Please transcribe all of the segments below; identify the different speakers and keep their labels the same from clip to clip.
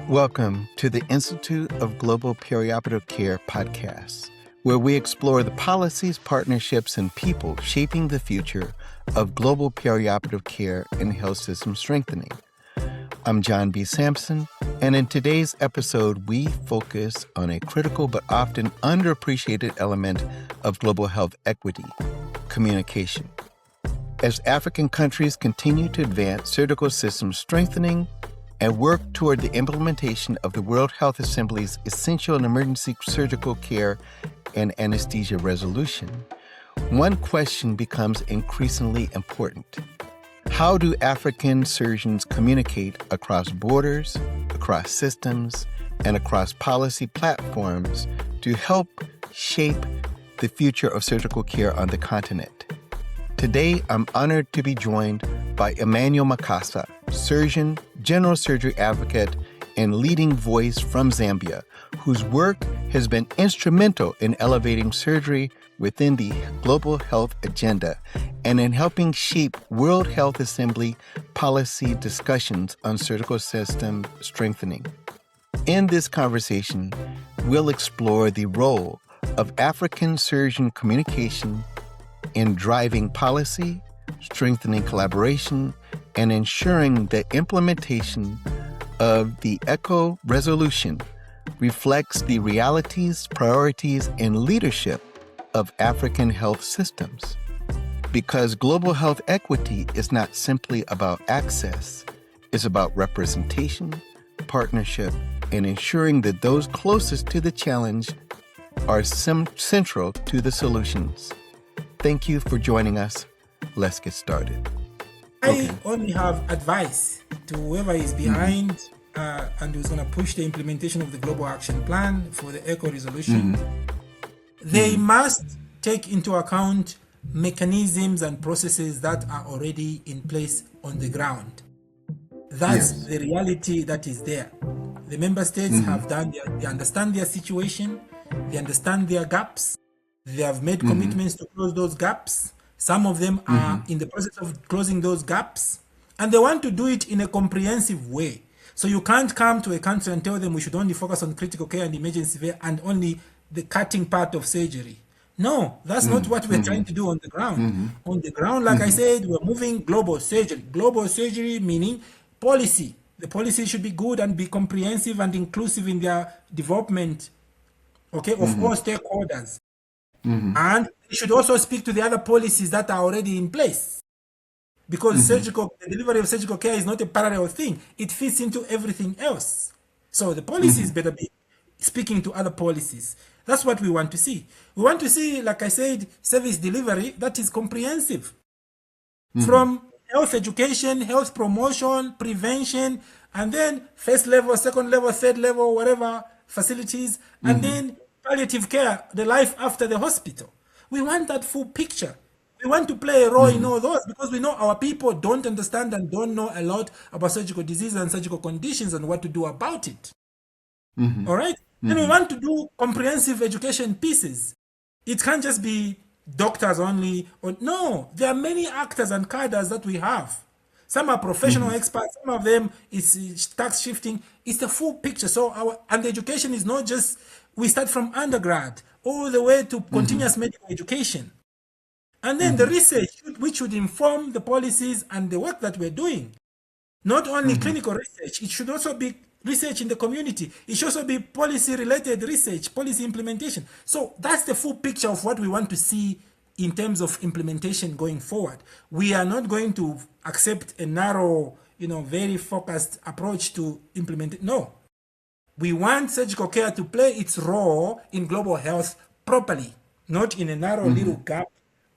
Speaker 1: Welcome to the Institute of Global Perioperative Care podcast, where we explore the policies, partnerships, and people shaping the future of global perioperative care and health system strengthening. I'm John B. Sampson, and in today's episode, we focus on a critical but often underappreciated element of global health equity: communication. As African countries continue to advance surgical system strengthening and work toward the implementation of the World Health Assembly's Essential and Emergency Surgical Care and Anesthesia Resolution, one question becomes increasingly important. How do African surgeons communicate across borders, across systems, and across policy platforms to help shape the future of surgical care on the continent? Today, I'm honored to be joined by Emmanuel Makasa, surgeon, general surgery advocate, and leading voice from Zambia, whose work has been instrumental in elevating surgery within the global health agenda and in helping shape World Health Assembly policy discussions on surgical system strengthening. In this conversation, we'll explore the role of African surgeon communication in driving policy, strengthening collaboration, and ensuring that implementation of the ECHO resolution reflects the realities, priorities, and leadership of African health systems. Because global health equity is not simply about access, it's about representation, partnership, and ensuring that those closest to the challenge are central to the solutions. Thank you for joining us. Let's get started.
Speaker 2: I only have advice to whoever is behind and who's going to push the implementation of the Global Action Plan for the ECHO resolution. They must take into account mechanisms and processes that are already in place on the ground. That's the reality that is there. The member states have done, they understand their situation, they understand their gaps, they have made commitments to close those gaps. Some of them are in the process of closing those gaps, and they want to do it in a comprehensive way. So you can't come to a country and tell them we should only focus on critical care and emergency care and only the cutting part of surgery. No, that's not what we're trying to do on the ground. On the ground, like I said, we're moving global surgery. Global surgery meaning policy. The policy should be good and be comprehensive and inclusive in their development, of all stakeholders. And it should also speak to the other policies that are already in place. Because the delivery of surgical care is not a parallel thing. It fits into everything else. So the policies better be speaking to other policies. That's what we want to see. We want to see, like I said, service delivery that is comprehensive. From health education, health promotion, prevention, and then first level, second level, third level, whatever facilities, and then palliative care, the life after the hospital. We want that full picture. We want to play a role in all those because we know our people don't understand and don't know a lot about surgical disease and surgical conditions and what to do about it. All right? And we want to do comprehensive education pieces. It can't just be doctors only. No, there are many actors and cadres that we have. Some are professional experts. Some of them is tax shifting. It's the full picture. So and the education is not just, we start from undergrad all the way to continuous medical education. And then the research, which should inform the policies and the work that we're doing. Not only clinical research, it should also be research in the community. It should also be policy-related research, policy implementation. So that's the full picture of what we want to see in terms of implementation going forward. We are not going to accept a narrow, very focused approach to implement it. No. We want surgical care to play its role in global health properly, not in a narrow little gap.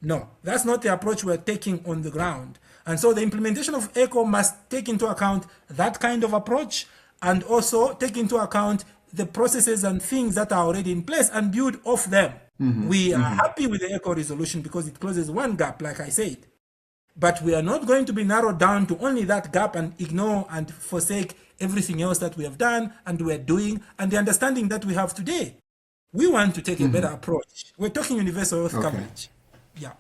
Speaker 2: No, that's not the approach we're taking on the ground. And so the implementation of ECHO must take into account that kind of approach and also take into account the processes and things that are already in place and build off them. We are happy with the ECHO resolution because it closes one gap, like I said. But we are not going to be narrowed down to only that gap and ignore and forsake everything else that we have done and we're doing and the understanding that we have today. We want to take a better approach. We're talking universal health coverage. Yeah.